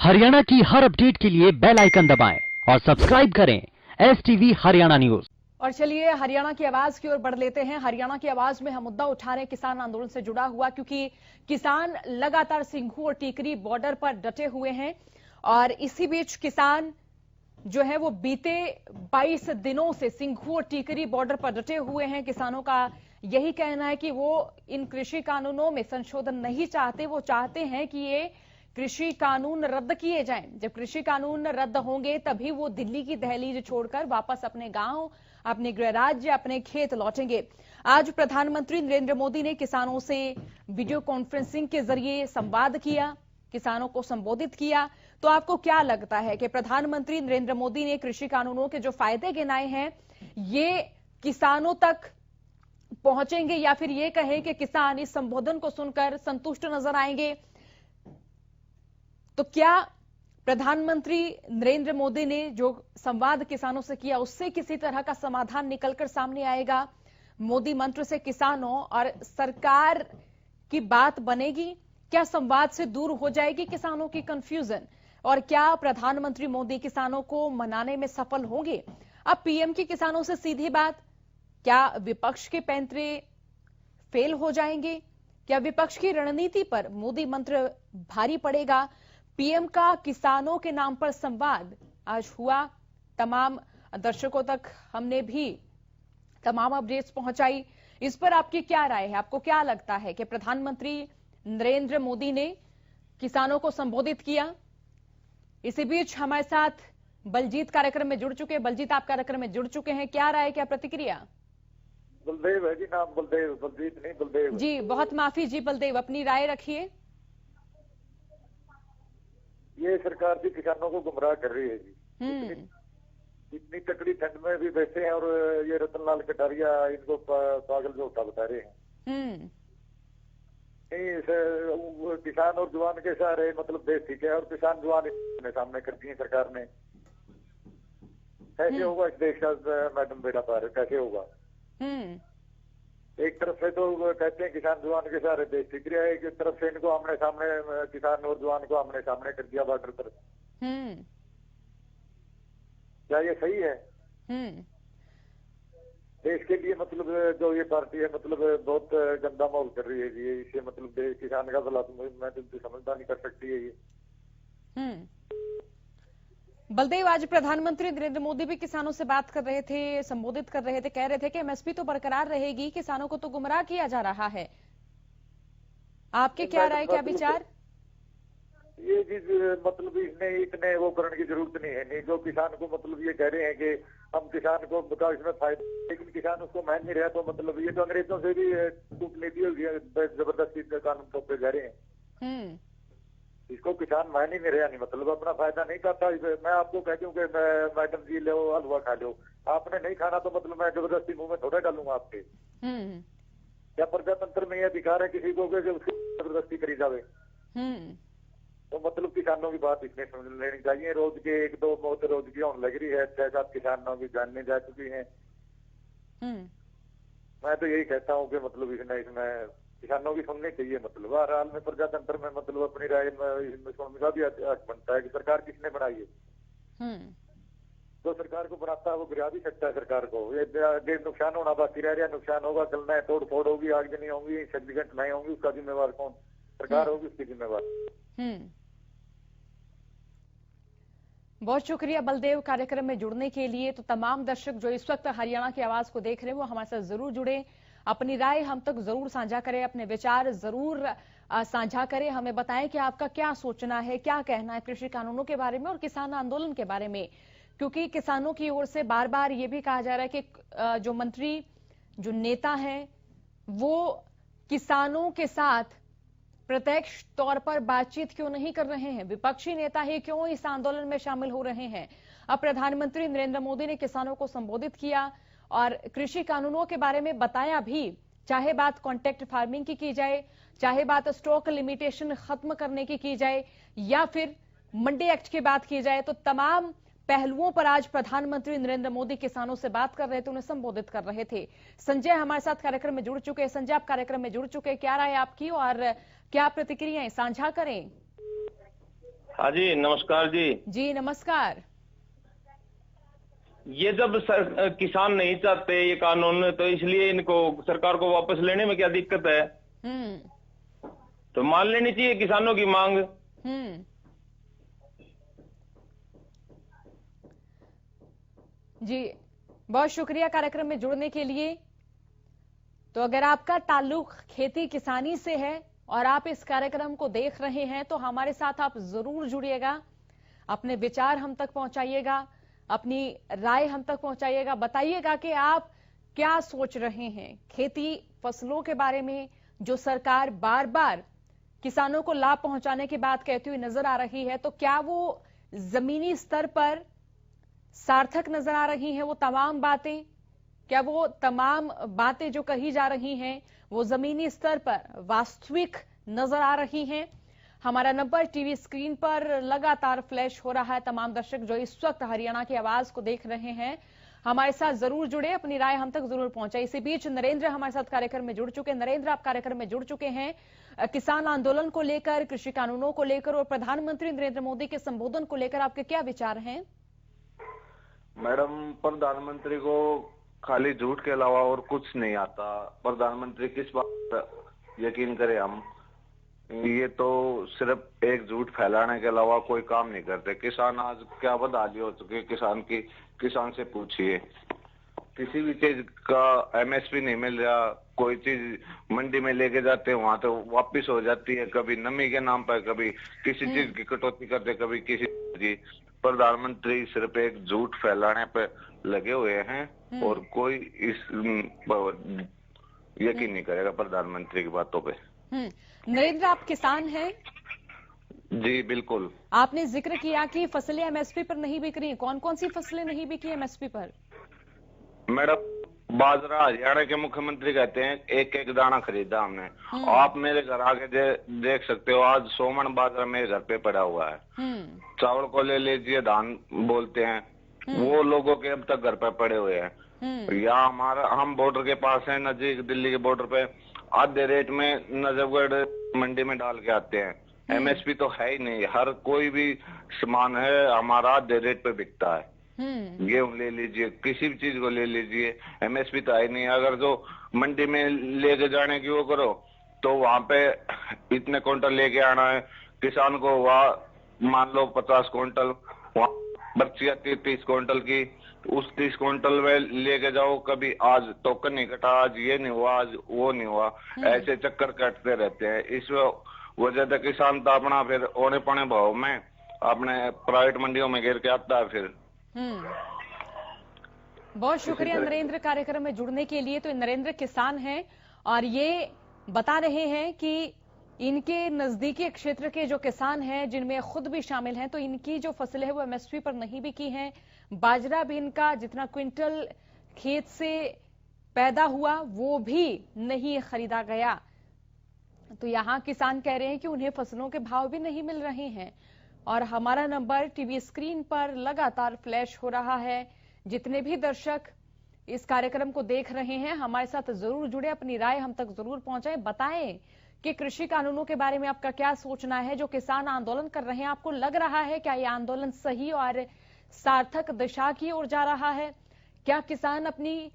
हरियाणा की हर अपडेट के लिए बेल आइकन दबाएं और सब्सक्राइब करें STV हरियाणा न्यूज। और चलिए हरियाणा की आवाज की ओर बढ़ लेते हैं। हरियाणा की आवाज में हम मुद्दा उठा रहे हैं किसान आंदोलन से जुड़ा हुआ, क्योंकि किसान लगातार सिंघू और टीकरी बॉर्डर पर डटे हुए हैं और इसी बीच किसान जो है वो बीते 22 दिनों से सिंघू और टीकरी बॉर्डर पर डटे हुए हैं। किसानों का यही कहना है कि वो इन कृषि कानूनों में संशोधन नहीं चाहते, वो चाहते हैं कि ये कृषि कानून रद्द किए जाएं। जब कृषि कानून रद्द होंगे तभी वो दिल्ली की दहलीज छोड़कर वापस अपने गांव, अपने गृह राज्य, अपने खेत लौटेंगे। आज प्रधानमंत्री नरेंद्र मोदी ने किसानों से वीडियो कॉन्फ्रेंसिंग के जरिए संवाद किया, किसानों को संबोधित किया। तो आपको क्या लगता है कि प्रधानमंत्री नरेंद्र मोदी ने कृषि कानूनों के जो फायदे गिनाए हैं ये किसानों तक पहुंचेंगे, या फिर ये कहें कि किसान इस संबोधन को सुनकर संतुष्ट नजर आएंगे? तो क्या प्रधानमंत्री नरेंद्र मोदी ने जो संवाद किसानों से किया उससे किसी तरह का समाधान निकलकर सामने आएगा? मोदी मंत्र से किसानों और सरकार की बात बनेगी? क्या संवाद से दूर हो जाएगी किसानों की कंफ्यूजन? और क्या प्रधानमंत्री मोदी किसानों को मनाने में सफल होंगे? अब पीएम की किसानों से सीधी बात, क्या विपक्ष के पैंतरे फेल हो जाएंगे? क्या विपक्ष की रणनीति पर मोदी मंत्र भारी पड़ेगा? पीएम का किसानों के नाम पर संवाद आज हुआ, तमाम दर्शकों तक हमने भी तमाम अपडेट्स पहुंचाई। इस पर आपकी क्या राय है? आपको क्या लगता है कि प्रधानमंत्री नरेंद्र मोदी ने किसानों को संबोधित किया? इसी बीच हमारे साथ बलजीत कार्यक्रम में जुड़ चुके हैं। बलजीत, आप कार्यक्रम में जुड़ चुके हैं, क्या राय, क्या प्रतिक्रिया? बलदेव है जी, नाम बलदेव, बलजीत नहीं, बलदेव जी। बहुत माफी जी बलदेव, अपनी राय रखिए। ये सरकार भी किसानों को गुमराह कर रही है जी। इतनी तकड़ी ठंड में भी बैठे हैं और ये रतनलाल कटारिया इनको पागल जोटा बता रहे हैं। नहीं, किसान और जवान के सहारे मतलब देश ठीक है, और किसान जवान सामने करती है सरकार ने। कैसे होगा इस देश का मैडम बेटा पार, कैसे होगा? एक तरफ से तो कहते हैं किसान जवान के सहारे देश ठीक रहा है, एक तरफ से इनको आमने सामने, किसान और जवान को आमने सामने कर दिया बॉर्डर पर। क्या ये सही है? देश के लिए मतलब जो ये पार्टी है मतलब बहुत गंदा माहौल कर रही है जी। इससे मतलब किसान का भला मैं तो समझदा नहीं कर सकती है ये। बलदेव, आज प्रधानमंत्री नरेंद्र मोदी भी किसानों से बात कर रहे थे, संबोधित कर रहे थे, कह रहे थे कि एमएसपी तो बरकरार रहेगी, किसानों को तो गुमराह किया जा रहा है। आपके क्या राय, क्या विचार? ये चीज मतलब इसने इतने वो करने की जरूरत नहीं है। नहीं, जो किसान को मतलब ये कह रहे हैं कि हम किसान को इसमें फायदा, लेकिन किसान उसको मान नहीं रहा। तो मतलब ये तो अंग्रेजों से भी कूटनीति हो गई, जबरदस्ती कानून थोपे जा रहे हैं। इसको किसान मान ही नहीं रहा, नहीं मतलब अपना फायदा नहीं करता। मैं आपको कह दूं कि मैडम जी लो हलवा खा लो, आपने नहीं खाना तो मतलब मैं जबरदस्ती मुंह में थोड़ा डालूंगा आपके। क्या प्रजातंत्र में यह अधिकार है किसी को कि उसकी जबरदस्ती करी जावे? तो मतलब किसानों की बात इसमें समझ लेनी चाहिए। रोज के 1-2 मौत रोज की होने लग रही है, 6-7 किसानों की जानने जा चुकी हैं। मैं तो यही कहता हूँ कि मतलब इसमें किसानों की सुननी चाहिए। मतलब हर हाल में प्रजातंत्र में मतलब अपनी राय सुनने का भी हक बनता है कि सरकार किसने बनाई है। तो सरकार को बनाता है वो गिरा भी सकता है सरकार को। ये नुकसान होना बाकी रह गया, नुकसान होगा, कल में तोड़ फोड़ होगी, आगजनी होंगी, सब्जी घटनाएं होंगी, उसका जिम्मेवार कौन? सरकार होगी उसकी जिम्मेवार। बहुत शुक्रिया बलदेव कार्यक्रम में जुड़ने के लिए। तो तमाम दर्शक जो इस वक्त हरियाणा की आवाज को देख रहे हैं वो हमारे साथ जरूर जुड़े, अपनी राय हम तक जरूर साझा करें, अपने विचार जरूर साझा करें, हमें बताएं कि आपका क्या सोचना है, क्या कहना है कृषि कानूनों के बारे में और किसान आंदोलन के बारे में। क्योंकि किसानों की ओर से बार बार ये भी कहा जा रहा है कि जो मंत्री, जो नेता हैं वो किसानों के साथ प्रत्यक्ष तौर पर बातचीत क्यों नहीं कर रहे हैं, विपक्षी नेता ही क्यों इस आंदोलन में शामिल हो रहे हैं। अब प्रधानमंत्री नरेंद्र मोदी ने किसानों को संबोधित किया और कृषि कानूनों के बारे में बताया भी, चाहे बात कॉन्ट्रैक्ट फार्मिंग की जाए, चाहे बात स्टॉक लिमिटेशन खत्म करने की जाए, या फिर मंडी एक्ट की बात की जाए, तो तमाम पहलुओं पर आज प्रधानमंत्री नरेंद्र मोदी किसानों से बात कर रहे थे, उन्हें संबोधित कर रहे थे। संजय हमारे साथ कार्यक्रम में जुड़ चुके हैं। संजय, आप कार्यक्रम में जुड़ चुके हैं, क्या राय आपकी और क्या प्रतिक्रियाएं साझा करें? हाँ जी, नमस्कार जी। जी नमस्कार। ये जब किसान नहीं चाहते ये कानून, तो इसलिए इनको सरकार को वापस लेने में क्या दिक्कत है? तो मान लेनी चाहिए किसानों की मांग। जी बहुत शुक्रिया कार्यक्रम में जुड़ने के लिए। तो अगर आपका ताल्लुक खेती किसानी से है और आप इस कार्यक्रम को देख रहे हैं तो हमारे साथ आप जरूर जुड़िएगा, अपने विचार हम तक पहुंचाइएगा, अपनी राय हम तक पहुंचाइएगा, बताइएगा कि आप क्या सोच रहे हैं खेती फसलों के बारे में, जो सरकार बार बार किसानों को लाभ पहुंचाने की बात कहती हुई नजर आ रही है। तो क्या वो जमीनी स्तर पर सार्थक नजर आ रही हैं वो तमाम बातें? क्या वो तमाम बातें जो कही जा रही हैं वो जमीनी स्तर पर वास्तविक नजर आ रही हैं? हमारा नंबर टीवी स्क्रीन पर लगातार फ्लैश हो रहा है। तमाम दर्शक जो इस वक्त हरियाणा की आवाज को देख रहे हैं हमारे साथ जरूर जुड़े, अपनी राय हम तक जरूर पहुंचाए। इसी बीच नरेंद्र हमारे साथ कार्यक्रम में जुड़ चुके हैं। नरेंद्र, आप कार्यक्रम में जुड़ चुके हैं किसान आंदोलन को लेकर, कृषि कानूनों को लेकर और प्रधानमंत्री नरेंद्र मोदी के संबोधन को लेकर आपके क्या विचार हैं? मैडम, प्रधानमंत्री को खाली झूठ के अलावा और कुछ नहीं आता। प्रधानमंत्री किस बात पर यकीन करें हम? ये तो सिर्फ एक झूठ फैलाने के अलावा कोई काम नहीं करते। किसान आज क्या बदहाली हो चुकी है किसान की, किसान से पूछिए। किसी भी चीज का एमएसपी नहीं मिल रहा, कोई चीज मंडी में लेके जाते हैं वहां तो वापस हो जाती है, कभी नमी के नाम पर, कभी किसी चीज की कटौती करते, कभी किसी की। प्रधानमंत्री सिर्फ एक झूठ फैलाने पे लगे हुए हैं और कोई इस यकीन नहीं करेगा प्रधानमंत्री की बातों पे। नरेंद्र, आप किसान हैं? जी बिल्कुल। आपने जिक्र किया कि फसलें एमएसपी पर नहीं बिक रही, कौन कौन सी फसलें नहीं बिकी एमएसपी पर? मैडम, बाजरा हरियाणा के मुख्यमंत्री कहते हैं एक एक दाना खरीदा हमने। आप मेरे घर आके देख सकते हो, आज 100 मन बाजरा मेरे घर पे पड़ा हुआ है। चावल को ले लीजिए, धान बोलते हैं, वो लोगों के अब तक घर पे पड़े हुए हैं। यहाँ हम बॉर्डर के पास है, नजदीक दिल्ली के बॉर्डर पे, आधे रेट में नजफगढ़ मंडी में डाल के आते हैं। एमएसपी तो है ही नहीं, हर कोई भी सामान है हमारा आधे रेट पे बिकता है। गेहूं ले लीजिए, किसी भी चीज को ले लीजिए, एमएसपी तो है नहीं। अगर जो मंडी में लेके जाने की वो करो तो वहां पे इतने क्विंटल लेके आना है, किसान को वहाँ मान लो 50 क्विंटल, वहाँ बच्ची आती है 30 क्विंटल की, उस 30 क्विंटल में लेके जाओ, कभी आज टोकन नहीं कटा, आज ये नहीं हुआ, आज वो नहीं हुआ, ऐसे चक्कर काटते रहते हैं। इस वजह से किसान तो अपना फिर औने पौने भाव में अपने प्राइवेट मंडियों में गिर के आता है फिर। बहुत शुक्रिया नरेंद्र कार्यक्रम में जुड़ने के लिए। तो नरेंद्र किसान हैं और ये बता रहे हैं कि इनके नजदीकी क्षेत्र के जो किसान हैं, जिनमें खुद भी शामिल हैं, तो इनकी जो फसलें हैं वो एमएसपी पर नहीं बिकी हैं। बाजरा भी इनका जितना क्विंटल खेत से पैदा हुआ वो भी नहीं खरीदा गया। तो यहाँ किसान कह रहे हैं कि उन्हें फसलों के भाव भी नहीं मिल रहे हैं। और हमारा नंबर टीवी स्क्रीन पर लगातार फ्लैश हो रहा है। जितने भी दर्शक इस कार्यक्रम को देख रहे हैं हमारे साथ जरूर जुड़े, अपनी राय हम तक जरूर पहुंचाएं, बताएं कि कृषि कानूनों के बारे में आपका क्या सोचना है। जो किसान आंदोलन कर रहे हैं, आपको लग रहा है क्या ये आंदोलन सही और सार्थक दिशा की ओर जा रहा है? क्या किसान अपनी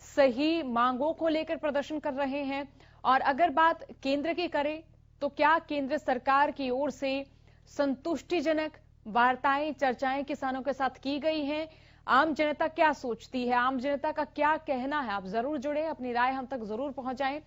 सही मांगों को लेकर प्रदर्शन कर रहे हैं? और अगर बात केंद्र की करें तो क्या केंद्र सरकार की ओर से संतुष्टिजनक वार्ताएं, चर्चाएं किसानों के साथ की गई हैं? आम जनता क्या सोचती है, आम जनता का क्या कहना है? आप जरूर जुड़े, अपनी राय हम तक जरूर पहुंचाएं।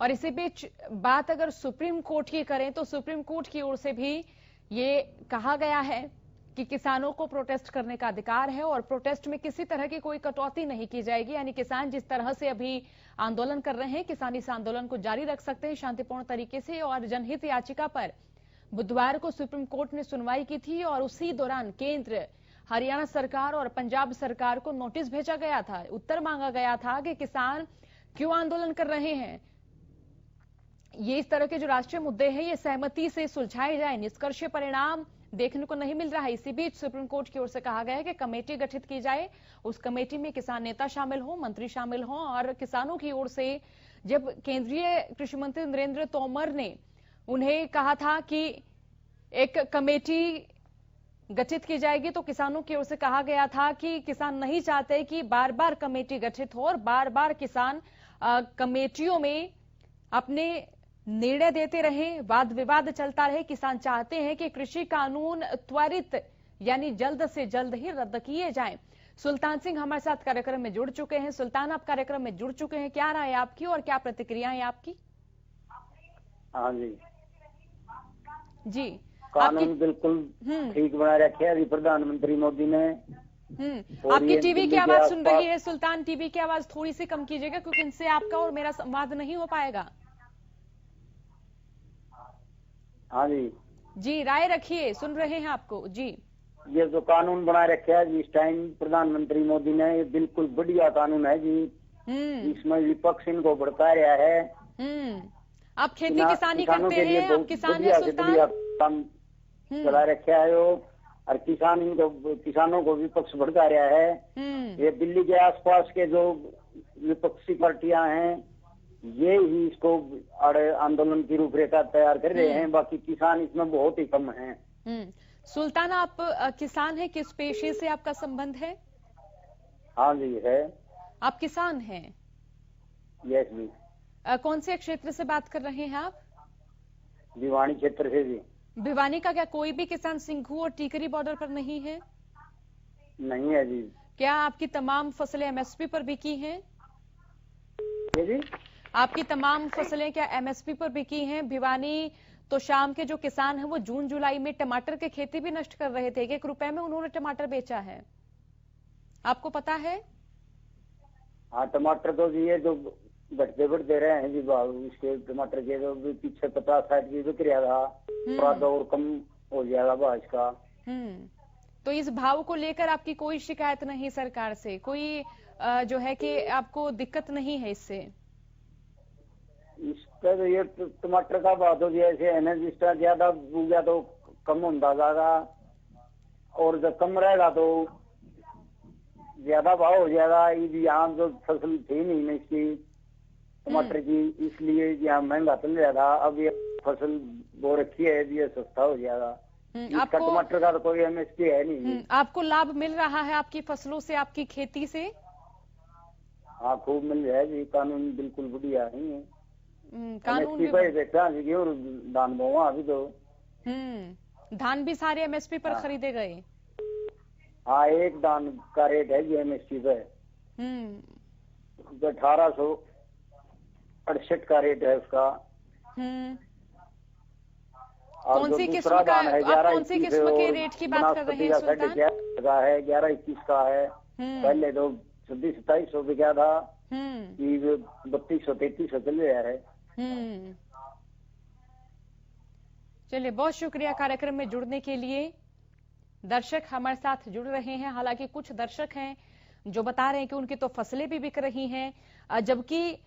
और इसी बीच बात अगर सुप्रीम कोर्ट की करें तो सुप्रीम कोर्ट की ओर से भी ये कहा गया है कि किसानों को प्रोटेस्ट करने का अधिकार है और प्रोटेस्ट में किसी तरह की कोई कटौती नहीं की जाएगी। यानी किसान जिस तरह से अभी आंदोलन कर रहे हैं, किसान इस आंदोलन को जारी रख सकते हैं शांतिपूर्ण तरीके से। और जनहित याचिका पर बुधवार को सुप्रीम कोर्ट ने सुनवाई की थी और उसी दौरान केंद्र, हरियाणा सरकार और पंजाब सरकार को नोटिस भेजा गया था, उत्तर मांगा गया था कि किसान क्यों आंदोलन कर रहे हैं, ये इस तरह के जो राष्ट्रीय मुद्दे हैं ये सहमति से सुलझाए जाए। निष्कर्ष परिणाम देखने को नहीं मिल रहा है। इसी बीच सुप्रीम कोर्ट की ओर से कहा गया है कि कमेटी गठित की जाए, उस कमेटी में किसान नेता शामिल हो, मंत्री शामिल हो। और किसानों की ओर से जब केंद्रीय कृषि मंत्री नरेंद्र तोमर ने उन्हें कहा था कि एक कमेटी गठित की जाएगी। तो किसानों की ओर से कहा गया था कि किसान नहीं चाहते कि बार बार कमेटी गठित हो और बार बार किसान कमेटियों में अपने निर्णय देते रहे, वाद विवाद चलता रहे। किसान चाहते हैं कि कृषि कानून त्वरित यानी जल्द से जल्द ही रद्द किए जाएं। सुल्तान सिंह हमारे साथ कार्यक्रम में जुड़ चुके हैं। सुल्तान, आप कार्यक्रम में जुड़ चुके हैं, क्या राय है आपकी और क्या प्रतिक्रियाएं आपकी? हाँ जी जी, कानून बिल्कुल ठीक बना रखे अभी प्रधानमंत्री मोदी ने। आपकी टीवी की आवाज सुन रही है सुल्तान, टीवी की आवाज थोड़ी सी कम कीजिएगा क्योंकि इनसे आपका और मेरा संवाद नहीं हो पाएगा। हाँ जी, राय रखिए, सुन रहे हैं आपको जी। ये जो कानून बना रखे है इस टाइम प्रधानमंत्री मोदी ने, ये बिल्कुल बढ़िया कानून है जी। इसमें विपक्ष इनको भड़का रहा है। आप खेती किसानी करते हैं, आप किसान हैं सुल्तान? काम चला रखा है और किसानों को विपक्ष भड़का रहा है। ये दिल्ली के आसपास के जो विपक्षी पार्टियां हैं ये ही इसको आंदोलन की रूपरेखा तैयार कर रहे हैं, बाकी किसान इसमें बहुत ही कम हैं। सुल्तान, आप किसान हैं, किस पेशे से आपका संबंध है? हाँ जी है। आप किसान हैं? यस जी। कौन से क्षेत्र से बात कर रहे हैं आप? भिवानी क्षेत्र से जी। भिवानी का क्या कोई भी किसान सिंघू और टीकरी बॉर्डर पर नहीं है? नहीं है जी। क्या आपकी तमाम फसलें एमएसपी पर बिकी हैं? जी, आपकी तमाम फसलें क्या एमएसपी पर बिकी हैं? भिवानी तो शाम के जो किसान हैं वो जून जुलाई में टमाटर की खेती भी नष्ट कर रहे थे। 1 रुपए में उन्होंने टमाटर बेचा है, आपको पता है? हाँ, टमाटर तो ये जो घटते बढ़ते रहे हैं जी भाव इसके टमाटर के, तो पीछे 50-60 की बिक रहा था, थोड़ा तो और कम हो जाएगा भाव इसका। तो इस भाव को लेकर आपकी कोई शिकायत नहीं सरकार से? कोई जो है कि आपको दिक्कत नहीं है इससे? इसका तो ये टमाटर का भाव तो जैसे है ना, जिस तरह ज्यादा हो गया तो कम होता जाएगा और जब कम रहेगा तो ज्यादा भाव हो जाएगा। यहाँ जो फसल थी नहीं ना इसकी टमाटर की, इसलिए यहाँ महंगा चल रहा था। अब ये फसल बो रखी है, ये सस्ता हो जाएगा। इसका टमाटर का तो कोई एमएसपी है नहीं। आपको लाभ मिल रहा है आपकी फसलों से, आपकी खेती से? हाँ, खूब मिल रहा है जी। कानून बिल्कुल बढ़िया नहीं है। कानून भी और धान बोवा अभी तो धान भी सारे एमएसपी पर खरीदे गए? हाँ, एक धान का रेट है जी एमएसपी पे 1868 का रेट है उसका। कौन सी किस्म का, आप कौन सी किस्म के रेट की बात कर रहे हैं सुल्तान? 11-21 का है। पहले तो 26-27 बिका था, 3200-3300 चल रहा है। चलिए, बहुत शुक्रिया कार्यक्रम में जुड़ने के लिए। दर्शक हमारे साथ जुड़ रहे हैं, हालांकि कुछ दर्शक हैं जो बता रहे हैं कि उनकी तो फसलें भी बिक रही हैं, जबकि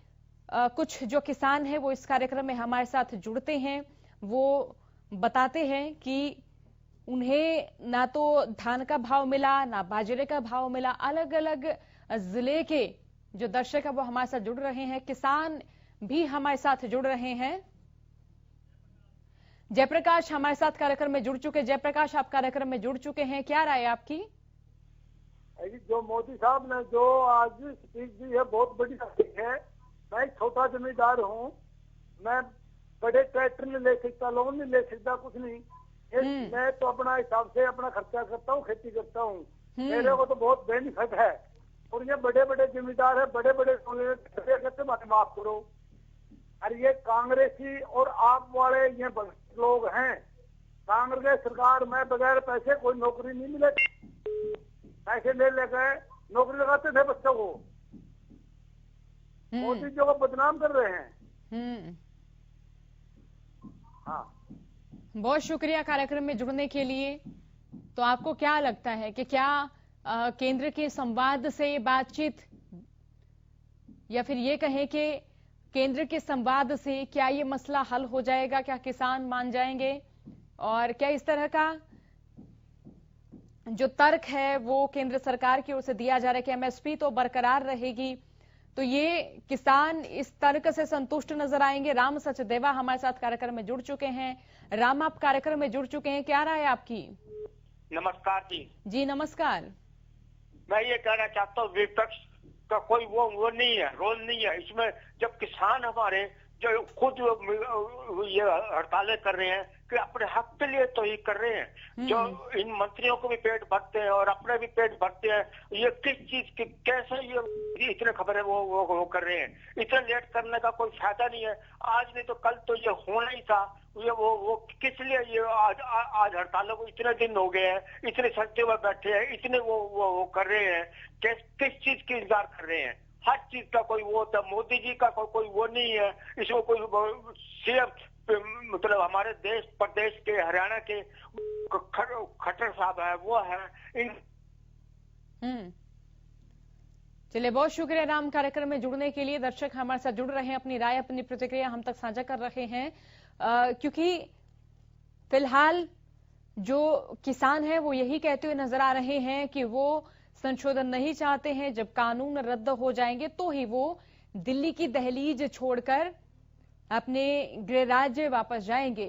कुछ जो किसान हैं वो इस कार्यक्रम में हमारे साथ जुड़ते हैं, वो बताते हैं कि उन्हें ना तो धान का भाव मिला, ना बाजरे का भाव मिला। अलग अलग जिले के जो दर्शक है वो हमारे साथ जुड़ रहे हैं, किसान भी हमारे साथ जुड़ रहे हैं। जयप्रकाश हमारे साथ कार्यक्रम में जुड़ चुके। जयप्रकाश, आप कार्यक्रम में जुड़ चुके हैं, क्या राय है आपकी? जो मोदी साहब ने जो आज स्पीच दी है बहुत बड़ी स्पीच है। मैं एक छोटा जमींदार हूँ, मैं बड़े ट्रैक्टर नहीं ले सकता, लोन नहीं ले सकता, कुछ नहीं। मैं तो अपना हिसाब से अपना खर्चा करता हूँ, खेती करता हूँ, मेरे को तो बहुत बेनिफिट है। और ये बड़े बड़े जमींदार है, बड़े बड़े कहते माफ करो। अरे ये कांग्रेसी और आप वाले ये लोग हैं। कांग्रेस सरकार में बगैर पैसे कोई नौकरी नहीं मिले, पैसे ले लेकर नौकरी लगाते थे बच्चों को। मोदी जी को बदनाम कर रहे हैं। हाँ, बहुत शुक्रिया कार्यक्रम में जुड़ने के लिए। तो आपको क्या लगता है कि क्या केंद्र के संवाद से बातचीत, या फिर ये कहें कि केंद्र के संवाद से क्या ये मसला हल हो जाएगा? क्या किसान मान जाएंगे? और क्या इस तरह का जो तर्क है वो केंद्र सरकार की ओर से दिया जा रहा है कि एमएसपी तो बरकरार रहेगी, तो ये किसान इस तर्क से संतुष्ट नजर आएंगे? राम सचदेवा हमारे साथ कार्यक्रम में जुड़ चुके हैं। राम, आप कार्यक्रम में जुड़ चुके हैं, क्या राय है आपकी? नमस्कार जी। जी नमस्कार। मैं ये कहना चाहता हूँ विपक्ष का कोई वो नहीं है, रोल नहीं है इसमें। जब किसान हमारे जो खुद ये हड़तालें कर रहे हैं कि अपने हक के लिए तो ये कर रहे हैं, जो इन मंत्रियों को भी पेट भरते हैं और अपने भी पेट भरते हैं, ये किस चीज की कैसे ये इतने खबरें वो कर रहे हैं। इतना लेट करने का कोई फायदा नहीं है। आज नहीं तो कल तो ये होना ही था। ये वो किस लिए ये आज हड़तालों को इतने दिन हो गए हैं, इतने सर्दियों में बैठे हैं, इतने वो कर रहे हैं, किस चीज की इंतजार कर रहे हैं। हर चीज का कोई वो था, मोदी जी का कोई वो नहीं है इसमें। कोई सीएम मतलब हमारे देश प्रदेश के हरियाणा के खट्टर साहब है, वो है इन। चलिए बहुत शुक्रिया राम, कार्यक्रम में जुड़ने के लिए। दर्शक हमारे साथ जुड़ रहे हैं, अपनी राय अपनी प्रतिक्रिया हम तक साझा कर रहे हैं, क्योंकि फिलहाल जो किसान है वो यही कहते हुए नजर आ रहे हैं कि वो संशोधन नहीं चाहते हैं। जब कानून रद्द हो जाएंगे तो ही वो दिल्ली की दहलीज छोड़कर अपने गृह राज्य वापस जाएंगे।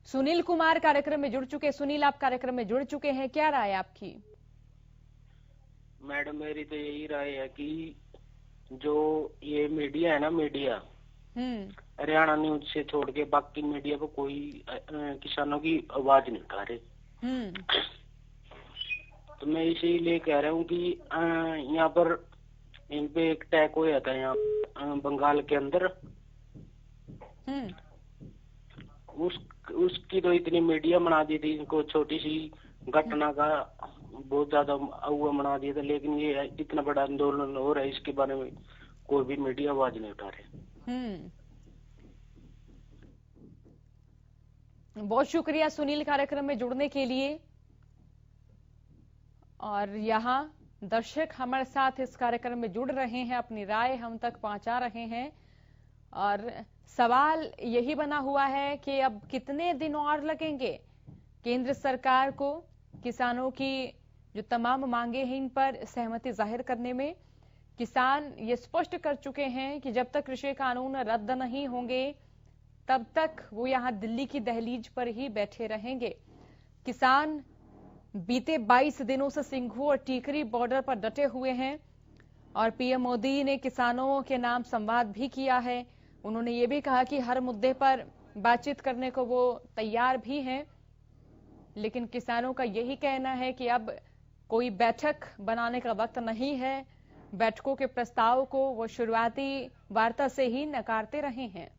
सुनील कुमार कार्यक्रम में जुड़ चुके। सुनील, आप कार्यक्रम में जुड़ चुके हैं, क्या राय आपकी? मैडम मेरी तो यही राय है कि जो ये मीडिया है ना, मीडिया हरियाणा न्यूज से छोड़ के बाकी मीडिया को कोई किसानों की आवाज नहीं उठा रहे। तो मैं इसीलिए कह रहा हूँ कि यहाँ पर इन पे एक अटैक हुआ था यहाँ बंगाल के अंदर। उसकी तो इतनी मीडिया बना दी थी, इनको छोटी सी घटना का बहुत ज्यादा हुआ बना दिया था, लेकिन ये इतना बड़ा आंदोलन हो रहा है इसके बारे में कोई भी मीडिया आवाज नहीं उठा रहे। बहुत शुक्रिया सुनील कार्यक्रम में जुड़ने के लिए। और यहाँ दर्शक हमारे साथ इस कार्यक्रम में जुड़ रहे हैं, अपनी राय हम तक पहुंचा रहे हैं। और सवाल यही बना हुआ है कि अब कितने दिन और लगेंगे केंद्र सरकार को किसानों की जो तमाम मांगे हैं इन पर सहमति जाहिर करने में। किसान ये स्पष्ट कर चुके हैं कि जब तक कृषि कानून रद्द नहीं होंगे तब तक वो यहाँ दिल्ली की दहलीज पर ही बैठे रहेंगे। किसान बीते 22 दिनों से सिंघू और टीकरी बॉर्डर पर डटे हुए हैं और पीएम मोदी ने किसानों के नाम संवाद भी किया है। उन्होंने ये भी कहा कि हर मुद्दे पर बातचीत करने को वो तैयार भी हैं, लेकिन किसानों का यही कहना है कि अब कोई बैठक बनाने का वक्त नहीं है। बैठकों के प्रस्ताव को वो शुरुआती वार्ता से ही नकारते रहे हैं।